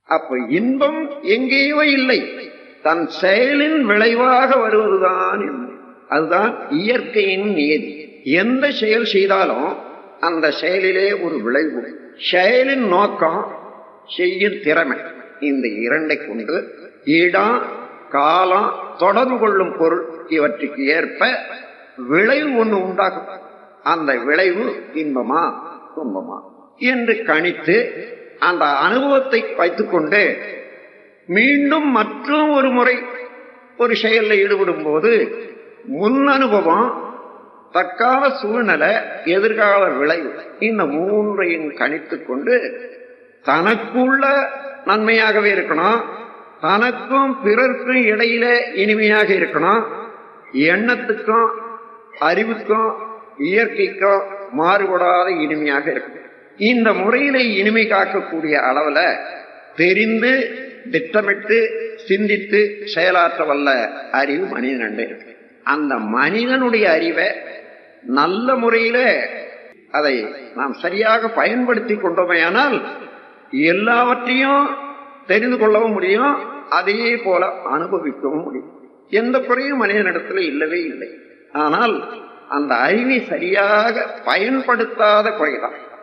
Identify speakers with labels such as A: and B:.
A: அப்ப இன்பம் எங்கேயோ இல்லை, தன் செயலின் விளைவாக வருவதுதான் இன்பம். அதுதான் இயற்கையின் நியதி. எந்த செயல் செய்தாலும் அந்த செயலிலே ஒரு விளைவு. செயலின் நோக்கம், செய்யும் திறமை, இந்த இரண்டை கொண்டு இடம், காலம், தொடர்பு கொள்ளும் பொருள் இவற்றுக்கு ஏற்ப விளைவு ஒன்று உண்டாகும். அந்த விளைவு இன்பமா துன்பமா என்று கணித்து அந்த அனுபவத்தை வைத்துக்கொண்டு மீண்டும் மற்றும் ஒரு முறை ஒரு செயலில் ஈடுபடும் போது முன் அனுபவம், தற்கால சூழ்நிலை, எதிர்கால விளைவு, இந்த மூன்றையும் கணித்துக் கொண்டு தனக்குள்ள நன்மையாகவே இருக்கணும், தனக்கும் பிறர்க்கும் இடையில இனிமையாக இருக்கணும், எண்ணத்துக்கும் அறிவுக்கும் இயற்கைக்கும் மாறுபடாத இனிமையாக இருக்கணும். இந்த முறையில இனிமை காக்கக்கூடிய அளவுல தெரிந்து திட்டமிட்டு சிந்தித்து செயலாற்ற வல்ல அறிவு மனிதன் இருக்கு. அந்த மனிதனுடைய அறிவை நல்ல முறையில அதை நாம் சரியாக பயன்படுத்தி கொண்டோமேயானால் எல்லாவற்றையும் தெரிந்து கொள்ளவும் முடியும், அதே போல அனுபவிக்கவும் முடியும். எந்த குறையும் மனிதனிடத்துல இல்லவே இல்லை. ஆனால் அந்த அறிவை சரியாக பயன்படுத்தாத குறைதான்.